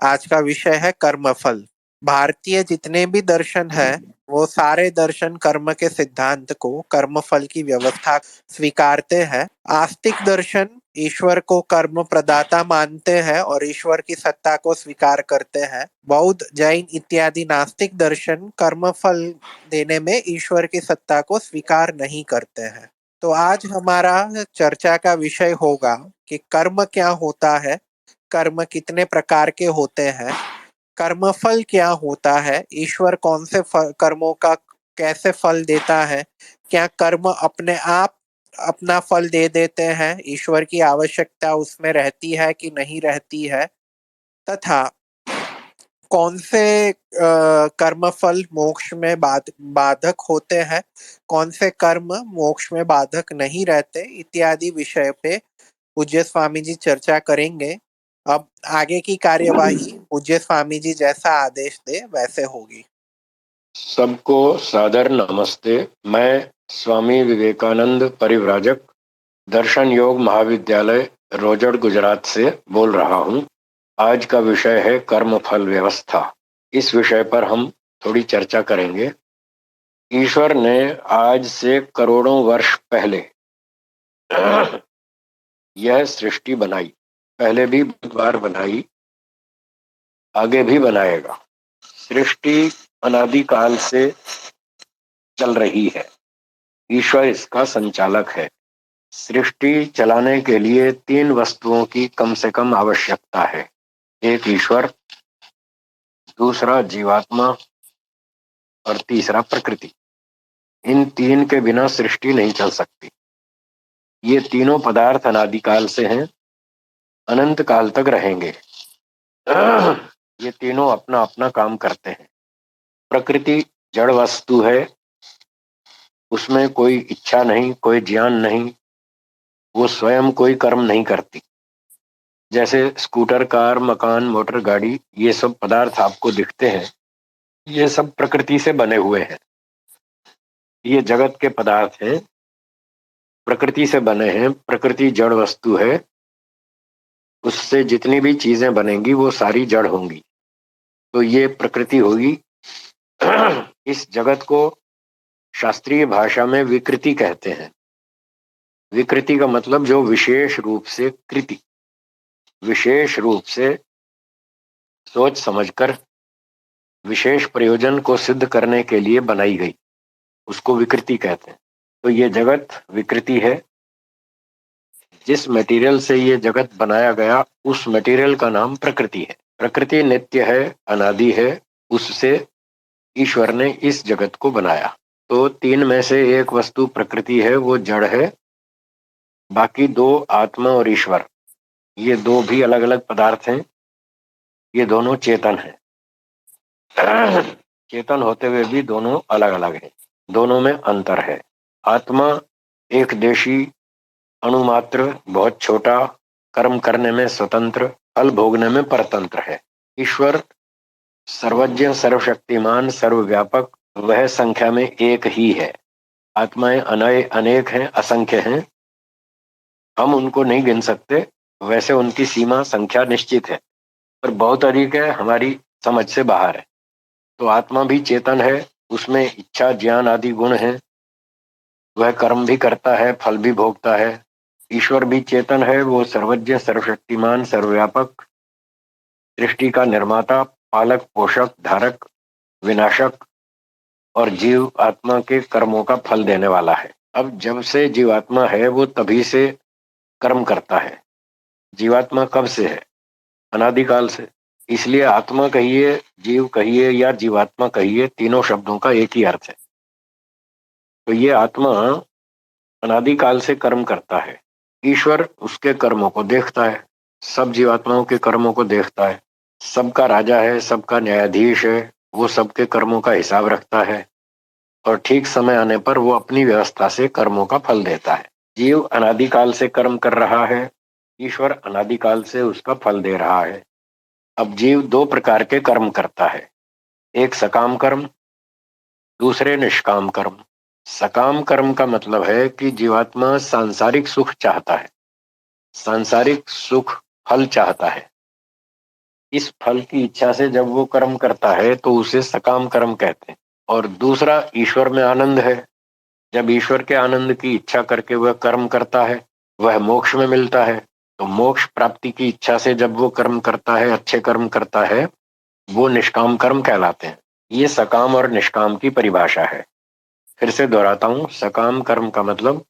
आज का विषय है कर्मफल। भारतीय जितने भी दर्शन है वो सारे दर्शन कर्म के सिद्धांत को कर्मफल की व्यवस्था स्वीकारते हैं। आस्तिक दर्शन ईश्वर को कर्म प्रदाता मानते हैं और ईश्वर की सत्ता को स्वीकार करते हैं। बौद्ध, जैन इत्यादि नास्तिक दर्शन कर्मफल देने में ईश्वर की सत्ता को स्वीकार नहीं करते हैं। तो आज हमारा चर्चा का विषय होगा कि कर्म क्या होता है, कर्म कितने प्रकार के होते हैं, कर्मफल क्या होता है, ईश्वर कौन से कर्मों का कैसे फल देता है, क्या कर्म अपने आप अपना फल दे देते हैं, ईश्वर की आवश्यकता उसमें रहती है कि नहीं रहती है, तथा कौन से कर्मफल मोक्ष में बाधक होते हैं, कौन से कर्म मोक्ष में बाधक नहीं रहते, इत्यादि विषय पे पूज्य स्वामी जी चर्चा करेंगे। अब आगे की कार्यवाही पूज्य स्वामी जी जैसा आदेश दे वैसे होगी। सबको सादर नमस्ते। मैं स्वामी विवेकानंद परिव्राजक दर्शन योग महाविद्यालय रोजड़ गुजरात से बोल रहा हूँ। आज का विषय है कर्म फल व्यवस्था। इस विषय पर हम थोड़ी चर्चा करेंगे। ईश्वर ने आज से करोड़ों वर्ष पहले यह सृष्टि बनाई। पहले भी बहुत बार बनाई, आगे भी बनाएगा। सृष्टि अनादिकाल से चल रही है। ईश्वर इसका संचालक है। सृष्टि चलाने के लिए तीन वस्तुओं की कम से कम आवश्यकता है। एक ईश्वर, दूसरा जीवात्मा और तीसरा प्रकृति। इन तीन के बिना सृष्टि नहीं चल सकती। ये तीनों पदार्थ अनादिकाल से हैं, अनंत काल तक रहेंगे। ये तीनों अपना अपना काम करते हैं। प्रकृति जड़ वस्तु है, उसमें कोई इच्छा नहीं, कोई ज्ञान नहीं, वो स्वयं कोई कर्म नहीं करती। जैसे स्कूटर, कार, मकान, मोटर गाड़ी, ये सब पदार्थ आपको दिखते हैं, ये सब प्रकृति से बने हुए हैं। ये जगत के पदार्थ हैं, प्रकृति से बने हैं। प्रकृति जड़ वस्तु है, उससे जितनी भी चीजें बनेंगी वो सारी जड़ होंगी। तो ये प्रकृति होगी। इस जगत को शास्त्रीय भाषा में विकृति कहते हैं। विकृति का मतलब जो विशेष रूप से कृति, विशेष रूप से सोच समझकर विशेष प्रयोजन को सिद्ध करने के लिए बनाई गई, उसको विकृति कहते हैं। तो ये जगत विकृति है। जिस मटेरियल से ये जगत बनाया गया उस मटेरियल का नाम प्रकृति है। प्रकृति नित्य है, अनादि है, उससे ईश्वर ने इस जगत को बनाया। तो तीन में से एक वस्तु प्रकृति है, वो जड़ है। बाकी दो आत्मा और ईश्वर, ये दो भी अलग अलग पदार्थ हैं। ये दोनों चेतन हैं। चेतन होते हुए भी दोनों अलग अलग हैं, दोनों में अंतर है। आत्मा एक देशी अणुमात्र, बहुत छोटा, कर्म करने में स्वतंत्र, फल भोगने में परतंत्र है। ईश्वर सर्वज्ञ, सर्वशक्तिमान, सर्वव्यापक, वह संख्या में एक ही है। आत्माएं अनेक हैं, असंख्य हैं, हम उनको नहीं गिन सकते। वैसे उनकी सीमा संख्या निश्चित है, पर बहुत अधिक है, हमारी समझ से बाहर है। तो आत्मा भी चेतन है, उसमें इच्छा, ज्ञान आदि गुण हैं। वह कर्म भी करता है, फल भी भोगता है। ईश्वर भी चेतन है, वो सर्वज्ञ, सर्वशक्तिमान, सर्वव्यापक, सृष्टि का निर्माता, पालक, पोषक, धारक, विनाशक और जीव आत्मा के कर्मों का फल देने वाला है। अब जब से जीवात्मा है वो तभी से कर्म करता है। जीवात्मा कब से है? अनादिकाल से। इसलिए आत्मा कहिए, जीव कहिए या जीवात्मा कहिए, तीनों शब्दों का एक ही अर्थ है। तो ये आत्मा अनादिकाल से कर्म करता है। ईश्वर उसके कर्मों को देखता है, सब जीवात्माओं के कर्मों को देखता है। सबका राजा है, सबका न्यायाधीश है, वो सबके कर्मों का हिसाब रखता है और ठीक समय आने पर वो अपनी व्यवस्था से कर्मों का फल देता है। जीव अनादिकाल से कर्म कर रहा है, ईश्वर अनादिकाल से उसका फल दे रहा है। अब जीव दो प्रकार के कर्म करता है, एक सकाम कर्म, दूसरे निष्काम कर्म। सकाम कर्म का मतलब है कि जीवात्मा सांसारिक सुख चाहता है, सांसारिक सुख फल चाहता है। इस फल की इच्छा से जब वो कर्म करता है तो उसे सकाम कर्म कहते हैं। और दूसरा, ईश्वर में आनंद है। जब ईश्वर के आनंद की इच्छा करके वह कर्म करता है, वह मोक्ष में मिलता है। तो मोक्ष प्राप्ति की इच्छा से जब वो कर्म करता है, अच्छे कर्म करता है, वो निष्काम कर्म कहलाते हैं। ये सकाम और निष्काम की परिभाषा है। फिर से दोहराता हूं, सकाम कर्म का मतलब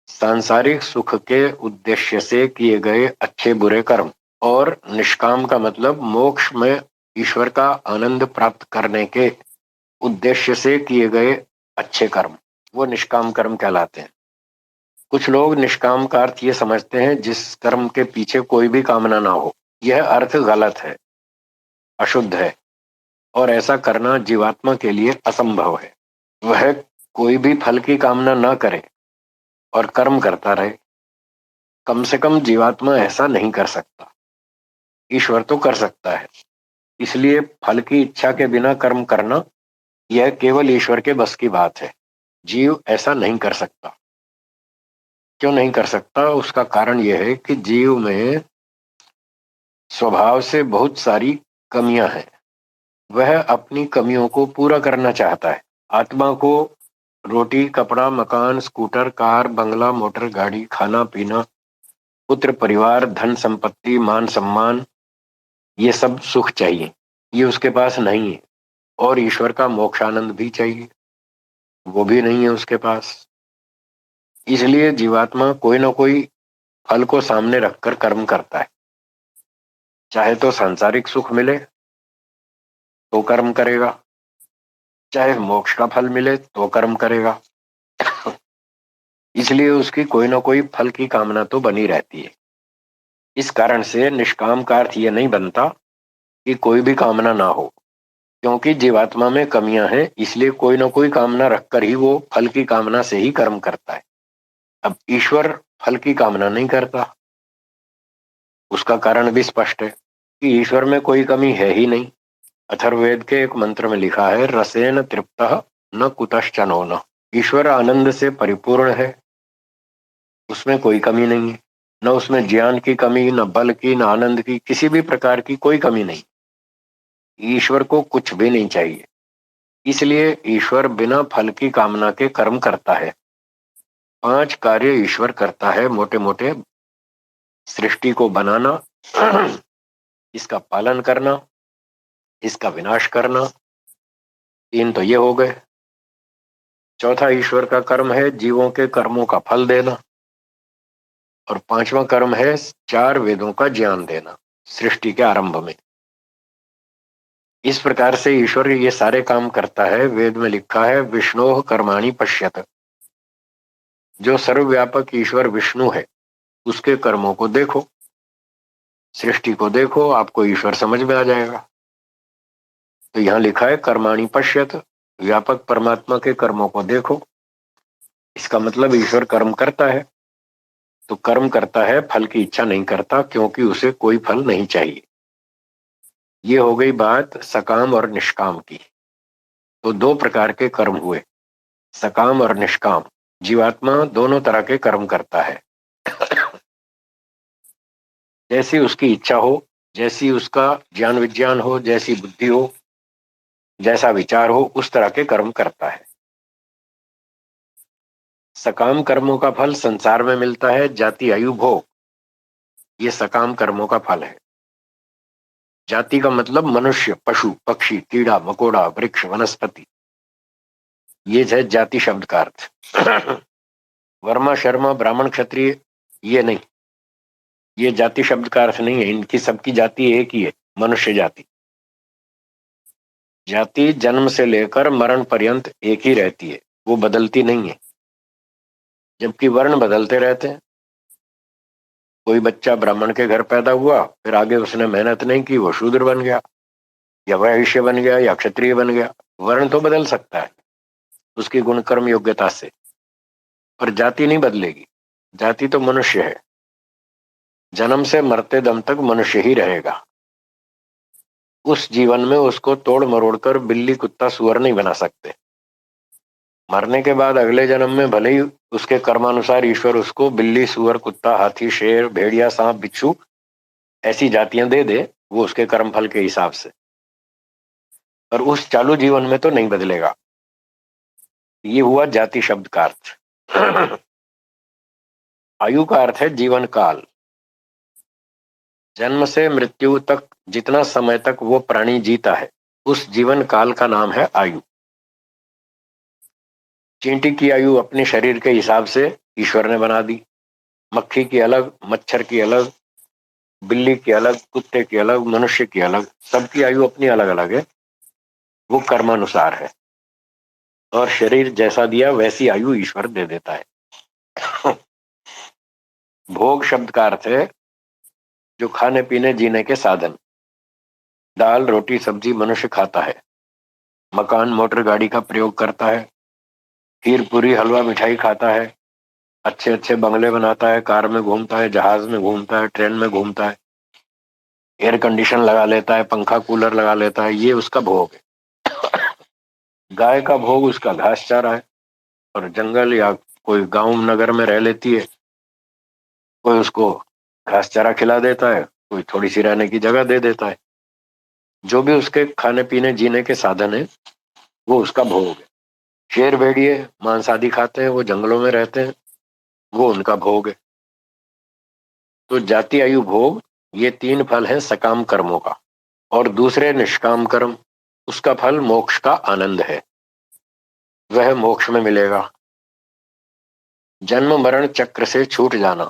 सांसारिक सुख के उद्देश्य से किए गए अच्छे बुरे कर्म, और निष्काम का मतलब मोक्ष में ईश्वर का आनंद प्राप्त करने के उद्देश्य से किए गए अच्छे कर्म, वो निष्काम कर्म कहलाते हैं। कुछ लोग निष्काम का अर्थ ये समझते हैं जिस कर्म के पीछे कोई भी कामना ना हो। यह अर्थ गलत है, अशुद्ध है, और ऐसा करना जीवात्मा के लिए असंभव है। वह कोई भी फल की कामना न करे और कर्म करता रहे। कम से कम जीवात्मा ऐसा नहीं कर सकता। ईश्वर तो कर सकता है। इसलिए फल की इच्छा के बिना कर्म करना, यह केवल ईश्वर के बस की बात है। जीव ऐसा नहीं कर सकता। क्यों नहीं कर सकता? उसका कारण यह है कि जीव में स्वभाव से बहुत सारी कमियां हैं। वह अपनी कमियों को पूरा करना चाहता है। आत्मा को रोटी, कपड़ा, मकान, स्कूटर, कार, बंगला, मोटर गाड़ी, खाना पीना, पुत्र, परिवार, धन संपत्ति, मान सम्मान, ये सब सुख चाहिए। ये उसके पास नहीं है। और ईश्वर का मोक्षानंद भी चाहिए, वो भी नहीं है उसके पास। इसलिए जीवात्मा कोई ना कोई फल को सामने रखकर कर्म करता है। चाहे तो सांसारिक सुख मिले तो कर्म करेगा, चाहे मोक्ष का फल मिले तो कर्म करेगा। इसलिए उसकी कोई ना कोई फल की कामना तो बनी रहती है। इस कारण से निष्काम का अर्थ यह नहीं बनता कि कोई भी कामना ना हो। क्योंकि जीवात्मा में कमियां हैं, इसलिए कोई ना कोई कामना रखकर ही वो फल की कामना से ही कर्म करता है। अब ईश्वर फल की कामना नहीं करता। उसका कारण भी स्पष्ट है कि ईश्वर में कोई कमी है ही नहीं। अथर्ववेद के एक मंत्र में लिखा है, रसेन तृप्तः न कुतश्चनो न। ईश्वर आनंद से परिपूर्ण है, उसमें कोई कमी नहीं है। न उसमें ज्ञान की कमी, न बल की, न आनंद की, किसी भी प्रकार की कोई कमी नहीं। ईश्वर को कुछ भी नहीं चाहिए। इसलिए ईश्वर बिना फल की कामना के कर्म करता है। 5 कार्य ईश्वर करता है मोटे मोटे। सृष्टि को बनाना, इसका पालन करना, इसका विनाश करना, 3 तो ये हो गए। चौथा ईश्वर का कर्म है जीवों के कर्मों का फल देना, और 5वां कर्म है 4 वेदों का ज्ञान देना सृष्टि के आरंभ में। इस प्रकार से ईश्वर ये सारे काम करता है। वेद में लिखा है, विष्णोः कर्माणि पश्यत। जो सर्वव्यापक ईश्वर विष्णु है, उसके कर्मों को देखो, सृष्टि को देखो, आपको ईश्वर समझ में आ जाएगा। तो यहां लिखा है कर्माणि पश्यत, व्यापक परमात्मा के कर्मों को देखो। इसका मतलब ईश्वर कर्म करता है। तो कर्म करता है, फल की इच्छा नहीं करता, क्योंकि उसे कोई फल नहीं चाहिए। ये हो गई बात सकाम और निष्काम की। तो 2 प्रकार के कर्म हुए, सकाम और निष्काम। जीवात्मा दोनों तरह के कर्म करता है। जैसी उसकी इच्छा हो, जैसी उसका ज्ञान विज्ञान हो, जैसी बुद्धि हो, जैसा विचार हो, उस तरह के कर्म करता है। सकाम कर्मों का फल संसार में मिलता है, जाति आयु भोग, ये सकाम कर्मों का फल है। जाति का मतलब मनुष्य, पशु, पक्षी, कीड़ा मकोड़ा, वृक्ष, वनस्पति, ये है जाति शब्द का अर्थ। वर्मा, शर्मा, ब्राह्मण, क्षत्रिय, ये नहीं, ये जाति शब्द का अर्थ नहीं है। इनकी सबकी जाति एक ही है, मनुष्य जाति। जाति जन्म से लेकर मरण पर्यंत एक ही रहती है, वो बदलती नहीं है। जबकि वर्ण बदलते रहते हैं। कोई बच्चा ब्राह्मण के घर पैदा हुआ, फिर आगे उसने मेहनत नहीं की, वो शूद्र बन गया, या वैश्य बन गया, या क्षत्रिय बन गया। वर्ण तो बदल सकता है उसकी गुण कर्म योग्यता से, पर जाति नहीं बदलेगी। जाति तो मनुष्य है, जन्म से मरते दम तक मनुष्य ही रहेगा। उस जीवन में उसको तोड़ मरोड़ कर बिल्ली, कुत्ता, सुअर नहीं बना सकते। मरने के बाद अगले जन्म में भले ही उसके कर्मानुसार ईश्वर उसको बिल्ली, सुअर, कुत्ता, हाथी, शेर, भेड़िया, सांप, बिच्छू ऐसी जातियां दे दे, वो उसके कर्म फल के हिसाब से, और उस चालू जीवन में तो नहीं बदलेगा। ये हुआ जाति शब्द का अर्थ। आयु का अर्थ है जीवन काल। जन्म से मृत्यु तक जितना समय तक वो प्राणी जीता है, उस जीवन काल का नाम है आयु। चींटी की आयु अपने शरीर के हिसाब से ईश्वर ने बना दी। मक्खी की अलग, मच्छर की अलग, बिल्ली की अलग, कुत्ते की अलग, मनुष्य की अलग, सबकी आयु अपनी अलग अलग है। वो कर्मानुसार है, और शरीर जैसा दिया वैसी आयु ईश्वर दे देता है। भोग शब्द का अर्थ है जो खाने पीने जीने के साधन। दाल रोटी सब्जी मनुष्य खाता है, मकान मोटर गाड़ी का प्रयोग करता है, खीर पूरी हलवा मिठाई खाता है, अच्छे अच्छे बंगले बनाता है, कार में घूमता है, जहाज में घूमता है, ट्रेन में घूमता है, एयर कंडीशन लगा लेता है, पंखा कूलर लगा लेता है, ये उसका भोग है। गाय का भोग उसका घास चारा है, और जंगल या कोई गांव नगर में रह लेती है, कोई उसको घास चारा खिला देता है, कोई थोड़ी सी रहने की जगह दे देता है। जो भी उसके खाने पीने जीने के साधन है वो उसका भोग है। शेर भेड़िए मांस आदि खाते हैं, वो जंगलों में रहते हैं, वो उनका भोग है। तो जाति आयु भोग ये तीन फल हैं सकाम कर्मों का, और दूसरे निष्काम कर्म, उसका फल मोक्ष का आनंद है, वह मोक्ष में मिलेगा। जन्म मरण चक्र से छूट जाना,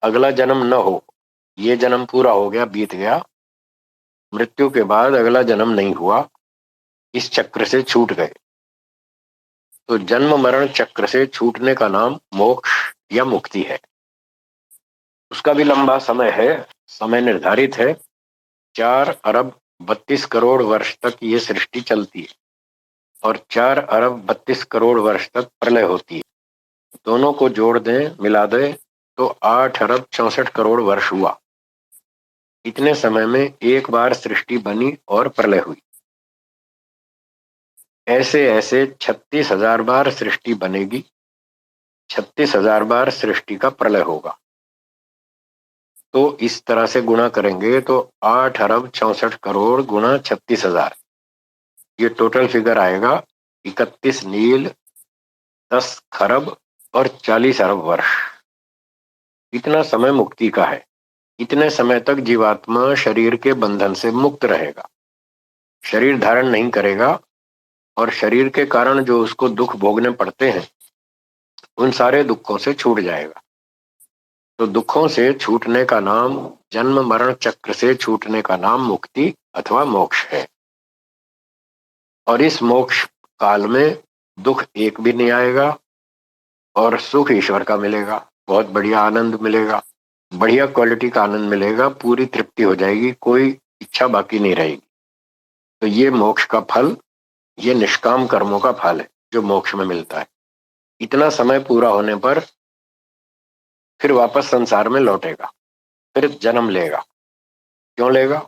अगला जन्म न हो, ये जन्म पूरा हो गया बीत गया, मृत्यु के बाद अगला जन्म नहीं हुआ, इस चक्र से छूट गए। तो जन्म मरण चक्र से छूटने का नाम मोक्ष या मुक्ति है। उसका भी लंबा समय है, समय निर्धारित है। 4 अरब 32 करोड़ वर्ष तक ये सृष्टि चलती है, और 4 अरब 32 करोड़ वर्ष तक प्रलय होती है। दोनों को जोड़ दें, मिला दें, तो 8 अरब 64 करोड़ वर्ष हुआ। इतने समय में एक बार सृष्टि बनी और प्रलय हुई। ऐसे ऐसे 36,000 बार सृष्टि बनेगी, 36,000 बार सृष्टि का प्रलय होगा। तो इस तरह से गुणा करेंगे तो 8 अरब 64 करोड़ गुणा 36,000, ये टोटल फिगर आएगा 31 नील 10 खरब और 40 अरब वर्ष। इतना समय मुक्ति का है। इतने समय तक जीवात्मा शरीर के बंधन से मुक्त रहेगा, शरीर धारण नहीं करेगा, और शरीर के कारण जो उसको दुख भोगने पड़ते हैं उन सारे दुखों से छूट जाएगा। तो दुखों से छूटने का नाम, जन्म मरण चक्र से छूटने का नाम मुक्ति अथवा मोक्ष है। और इस मोक्ष काल में दुख एक भी नहीं आएगा, और सुख ईश्वर का मिलेगा, बहुत बढ़िया आनंद मिलेगा, बढ़िया क्वालिटी का आनंद मिलेगा, पूरी तृप्ति हो जाएगी, कोई इच्छा बाकी नहीं रहेगी। तो ये मोक्ष का फल, ये निष्काम कर्मों का फल है जो मोक्ष में मिलता है। इतना समय पूरा होने पर फिर वापस संसार में लौटेगा, फिर जन्म लेगा। क्यों लेगा?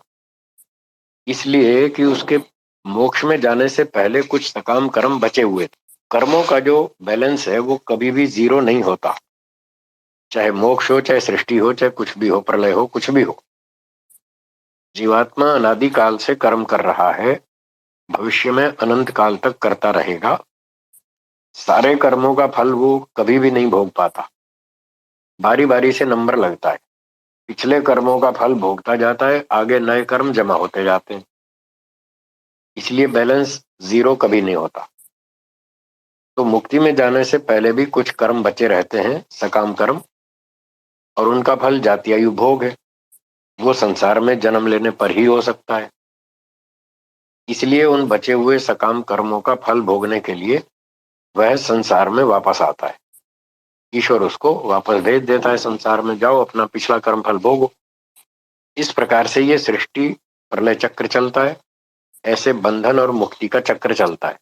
इसलिए कि उसके मोक्ष में जाने से पहले कुछ सकाम कर्म बचे हुए थे। कर्मों का जो बैलेंस है वो कभी भी जीरो नहीं होता, चाहे मोक्ष हो, चाहे सृष्टि हो, चाहे कुछ भी हो, प्रलय हो, कुछ भी हो। जीवात्मा अनादि काल से कर्म कर रहा है, भविष्य में अनंत काल तक करता रहेगा। सारे कर्मों का फल वो कभी भी नहीं भोग पाता, बारी बारी से नंबर लगता है, पिछले कर्मों का फल भोगता जाता है, आगे नए कर्म जमा होते जाते हैं। इसलिए बैलेंस जीरो कभी नहीं होता। तो मुक्ति में जाने से पहले भी कुछ कर्म बचे रहते हैं, सकाम कर्म, और उनका फल जाति आयु भोग है। वो संसार में जन्म लेने पर ही हो सकता है। इसलिए उन बचे हुए सकाम कर्मों का फल भोगने के लिए वह संसार में वापस आता है। ईश्वर उसको वापस भेज देता है संसार में, जाओ अपना पिछला कर्म फल भोगो। इस प्रकार से ये सृष्टि प्रलय चक्र चलता है, ऐसे बंधन और मुक्ति का चक्र चलता है।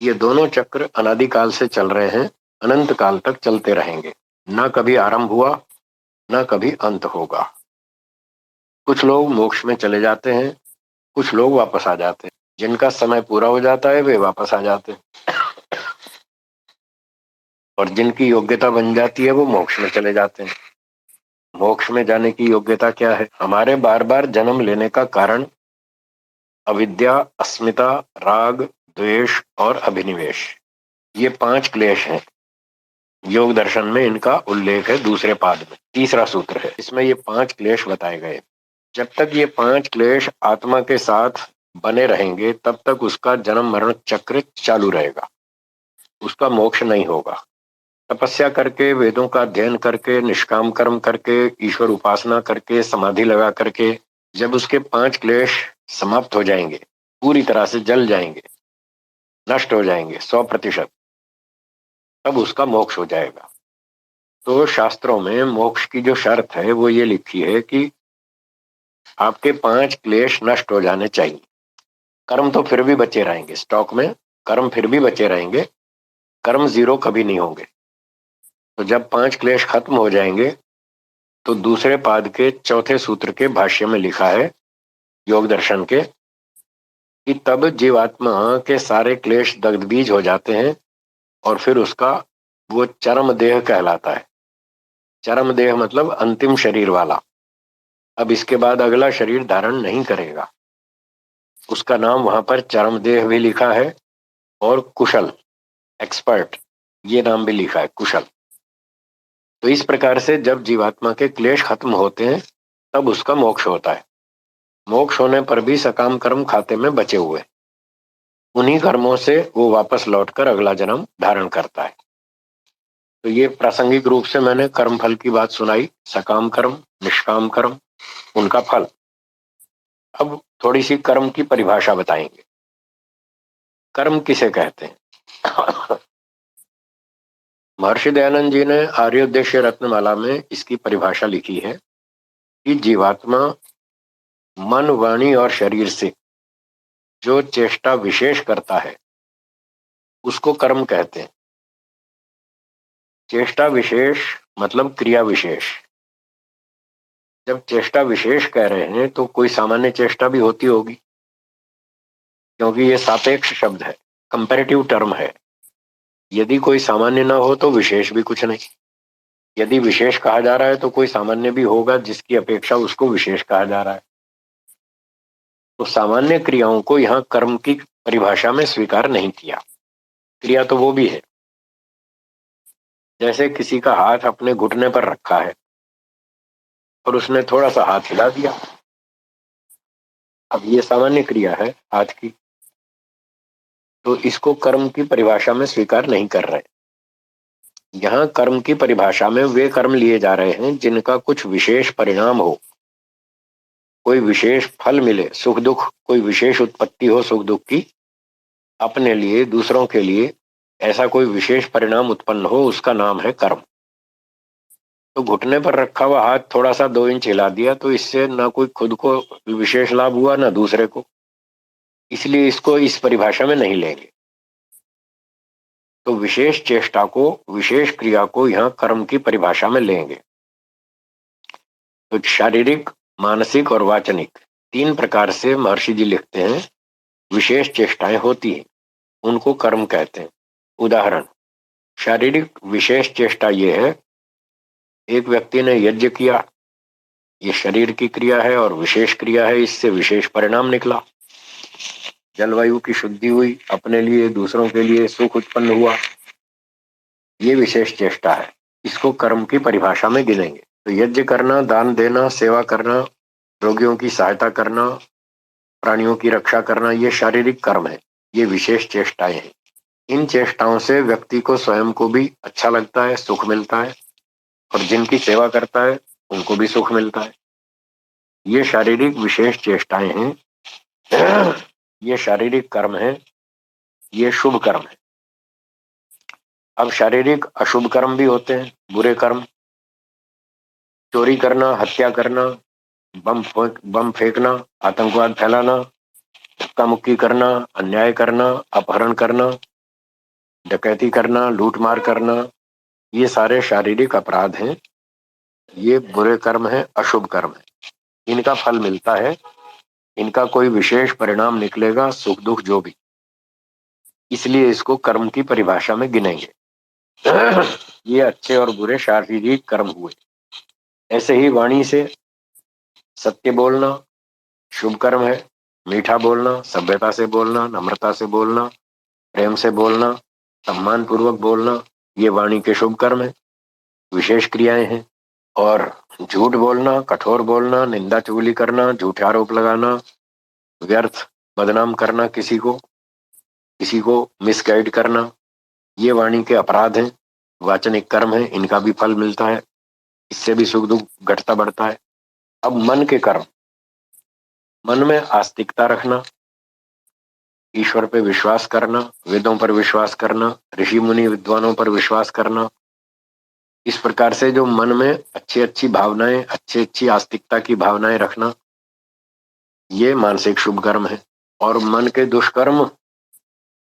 ये दोनों चक्र अनादिकाल से चल रहे हैं, अनंत काल तक चलते रहेंगे। ना कभी आरंभ हुआ, ना कभी अंत होगा। कुछ लोग मोक्ष में चले जाते हैं, कुछ लोग वापस आ जाते हैं। जिनका समय पूरा हो जाता है वे वापस आ जाते हैं, और जिनकी योग्यता बन जाती है वो मोक्ष में चले जाते हैं। मोक्ष में जाने की योग्यता क्या है? हमारे बार बार जन्म लेने का कारण अविद्या, अस्मिता, राग, द्वेष और अभिनिवेश, ये 5 क्लेश हैं। योग दर्शन में इनका उल्लेख है दूसरे पाद में, तीसरा सूत्र है, इसमें ये 5 क्लेश बताए गए। जब तक ये 5 क्लेश आत्मा के साथ बने रहेंगे तब तक उसका जन्म मरण चक्र चालू रहेगा, उसका मोक्ष नहीं होगा। तपस्या करके, वेदों का अध्ययन करके, निष्काम कर्म करके, ईश्वर उपासना करके, समाधि लगा करके जब उसके 5 क्लेश समाप्त हो जाएंगे, पूरी तरह से जल जाएंगे, नष्ट हो जाएंगे 100%, तब उसका मोक्ष हो जाएगा। तो शास्त्रों में मोक्ष की जो शर्त है वो ये लिखी है कि आपके 5 क्लेश नष्ट हो जाने चाहिए। कर्म तो फिर भी बचे रहेंगे, स्टॉक में कर्म फिर भी बचे रहेंगे, कर्म जीरो कभी नहीं होंगे। तो जब 5 क्लेश खत्म हो जाएंगे तो दूसरे पाद के चौथे सूत्र के भाष्य में लिखा है योग दर्शन के कि तब जीवात्मा के सारे क्लेश दग्धबीज हो जाते हैं और फिर उसका वो चरम देह कहलाता है। चरम देह मतलब अंतिम शरीर वाला, अब इसके बाद अगला शरीर धारण नहीं करेगा। उसका नाम वहां पर चरम देह भी लिखा है और कुशल, एक्सपर्ट, ये नाम भी लिखा है, कुशल। तो इस प्रकार से जब जीवात्मा के क्लेश खत्म होते हैं तब उसका मोक्ष होता है। मोक्ष होने पर भी सकाम कर्म खाते में बचे हुए, उन्हीं कर्मों से वो वापस लौटकर अगला जन्म धारण करता है। तो ये प्रासंगिक रूप से मैंने कर्म फल की बात सुनाई, सकाम कर्म, निष्काम कर्म, उनका फल। अब थोड़ी सी कर्म की परिभाषा बताएंगे। कर्म किसे कहते हैं? महर्षि दयानंद जी ने आर्योद्देश्य रत्नमाला में इसकी परिभाषा लिखी है कि जीवात्मा मन, वाणी और शरीर से जो चेष्टा विशेष करता है उसको कर्म कहते हैं। चेष्टा विशेष मतलब क्रिया विशेष। जब चेष्टा विशेष कह रहे हैं तो कोई सामान्य चेष्टा भी होती होगी, क्योंकि ये सापेक्ष शब्द है, कंपैरेटिव टर्म है। यदि कोई सामान्य ना हो तो विशेष भी कुछ नहीं। यदि विशेष कहा जा रहा है तो कोई सामान्य भी होगा जिसकी अपेक्षा उसको विशेष कहा जा रहा है। तो सामान्य क्रियाओं को यहाँ कर्म की परिभाषा में स्वीकार नहीं किया। क्रिया तो वो भी है, जैसे किसी का हाथ अपने घुटने पर रखा है और उसने थोड़ा सा हाथ हिला दिया, अब ये सामान्य क्रिया है हाथ की, तो इसको कर्म की परिभाषा में स्वीकार नहीं कर रहे। यहाँ कर्म की परिभाषा में वे कर्म लिए जा रहे हैं जिनका कुछ विशेष परिणाम हो, कोई विशेष फल मिले, सुख दुख, कोई विशेष उत्पत्ति हो सुख दुख की, अपने लिए, दूसरों के लिए ऐसा कोई विशेष परिणाम उत्पन्न हो, उसका नाम है कर्म। तो घुटने पर रखा हुआ हाथ थोड़ा सा 2 इंच हिला दिया तो इससे ना कोई खुद को विशेष लाभ हुआ ना दूसरे को, इसलिए इसको इस परिभाषा में नहीं लेंगे। तो विशेष चेष्टा को, विशेष क्रिया को यहाँ कर्म की परिभाषा में लेंगे। तो शारीरिक, मानसिक और वाचनिक 3 प्रकार से महर्षि जी लिखते हैं विशेष चेष्टाएं होती हैं, उनको कर्म कहते हैं। उदाहरण, शारीरिक विशेष चेष्टा ये है, एक व्यक्ति ने यज्ञ किया, ये शरीर की क्रिया है और विशेष क्रिया है, इससे विशेष परिणाम निकला। जलवायु की शुद्धि हुई, अपने लिए, दूसरों के लिए सुख उत्पन्न हुआ, ये विशेष चेष्टा है, इसको कर्म की परिभाषा में गिनेंगे। तो यज्ञ करना, दान देना, सेवा करना, रोगियों की सहायता करना, प्राणियों की रक्षा करना, ये शारीरिक कर्म है, ये विशेष चेष्टाएं हैं। इन चेष्टाओं से व्यक्ति को स्वयं को भी अच्छा लगता है, सुख मिलता है, और जिनकी सेवा करता है उनको भी सुख मिलता है। ये शारीरिक विशेष चेष्टाएं हैं, ये शारीरिक कर्म है, ये शुभ कर्म है। अब शारीरिक अशुभ कर्म भी होते हैं, बुरे कर्म, चोरी करना, हत्या करना, बम फेंकना, आतंकवाद फैलाना, धक्का मुक्की करना, अन्याय करना, अपहरण करना, डकैती करना, लूटमार करना, ये सारे शारीरिक अपराध हैं, ये बुरे कर्म है, अशुभ कर्म है। इनका फल मिलता है, इनका कोई विशेष परिणाम निकलेगा, सुख दुख जो भी, इसलिए इसको कर्म की परिभाषा में गिनेंगे। ये अच्छे और बुरे शारीरिक कर्म हुए। ऐसे ही वाणी से सत्य बोलना शुभ कर्म है, मीठा बोलना, सभ्यता से बोलना, नम्रता से बोलना, प्रेम से बोलना, सम्मान पूर्वक बोलना, ये वाणी के शुभ कर्म है, विशेष क्रियाएं हैं। और झूठ बोलना, कठोर बोलना, निंदा चुगली करना, झूठे आरोप लगाना, व्यर्थ बदनाम करना, किसी को मिसगाइड करना, ये वाणी के अपराध हैं, वाचनिक कर्म है, इनका भी फल मिलता है, इससे भी सुख दुख घटता बढ़ता है। अब मन के कर्म, मन में आस्तिकता रखना, ईश्वर पे विश्वास करना, वेदों पर विश्वास करना, ऋषि मुनि विद्वानों पर विश्वास करना, इस प्रकार से जो मन में अच्छी अच्छी भावनाएं, अच्छी अच्छी आस्तिकता की भावनाएं रखना, ये मानसिक शुभ कर्म है। और मन के दुष्कर्म,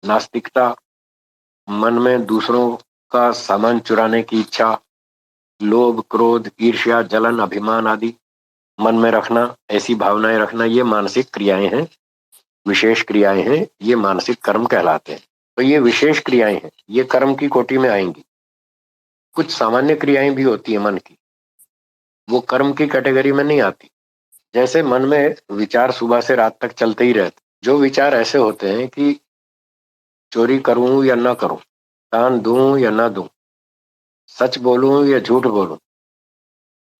नास्तिकता, मन में दूसरों का सामान चुराने की इच्छा, लोभ, क्रोध, ईर्ष्या, जलन, अभिमान आदि मन में रखना, ऐसी भावनाएं रखना, ये मानसिक क्रियाएं हैं, विशेष क्रियाएं हैं, ये मानसिक कर्म कहलाते हैं। तो ये विशेष क्रियाएं हैं, ये कर्म की कोटि में आएंगी। कुछ सामान्य क्रियाएं भी होती है मन की, वो कर्म की कैटेगरी में नहीं आती। जैसे मन में विचार सुबह से रात तक चलते ही रहते, जो विचार ऐसे होते हैं कि चोरी करूं या ना करूं, दान दूं या ना दूं, सच बोलूं या झूठ बोलूं,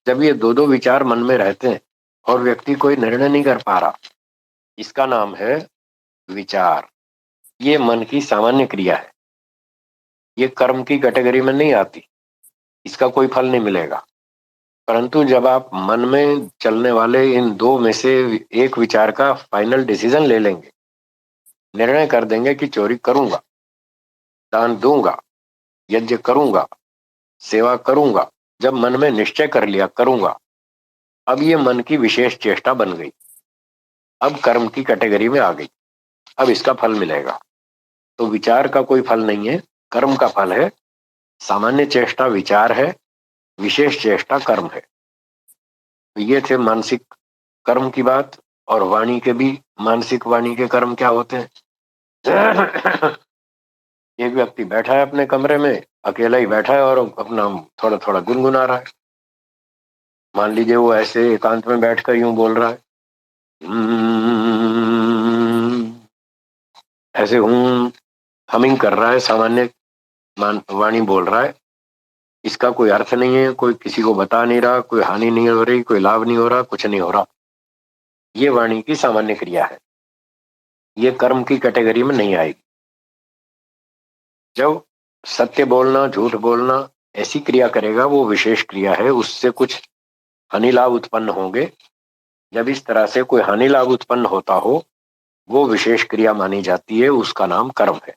जब ये दो दो विचार मन में रहते हैं और व्यक्ति कोई निर्णय नहीं कर पा रहा, इसका नाम है विचार। ये मन की सामान्य क्रिया है, ये कर्म की कैटेगरी में नहीं आती, इसका कोई फल नहीं मिलेगा। परंतु जब आप मन में चलने वाले इन दो में से एक विचार का फाइनल डिसीजन ले लेंगे, निर्णय कर देंगे कि चोरी करूंगा, दान दूंगा, यज्ञ करूंगा, सेवा करूंगा, जब मन में निश्चय कर लिया करूंगा, अब ये मन की विशेष चेष्टा बन गई, अब कर्म की कैटेगरी में आ गई, अब इसका फल मिलेगा। तो विचार का कोई फल नहीं है, कर्म का फल है। सामान्य चेष्टा विचार है, विशेष चेष्टा कर्म है। तो ये थे मानसिक कर्म की बात। और वाणी के भी मानसिक वाणी के कर्म क्या होते हैं। एक व्यक्ति बैठा है अपने कमरे में, अकेला ही बैठा है और अपना थोड़ा थोड़ा गुनगुना रहा है। मान लीजिए वो ऐसे एकांत में बैठकर यूं बोल रहा है, ऐसे हूं हमिंग कर रहा है, सामान्य वाणी बोल रहा है। इसका कोई अर्थ नहीं है, कोई किसी को बता नहीं रहा, कोई हानि नहीं हो रही, कोई लाभ नहीं हो रहा, कुछ नहीं हो रहा। ये वाणी की सामान्य क्रिया है, ये कर्म की कैटेगरी में नहीं आएगी। जब सत्य बोलना, झूठ बोलना ऐसी क्रिया करेगा, वो विशेष क्रिया है, उससे कुछ हानि लाभ उत्पन्न होंगे। जब इस तरह से कोई हानि लाभ उत्पन्न होता हो, वो विशेष क्रिया मानी जाती है, उसका नाम कर्म है।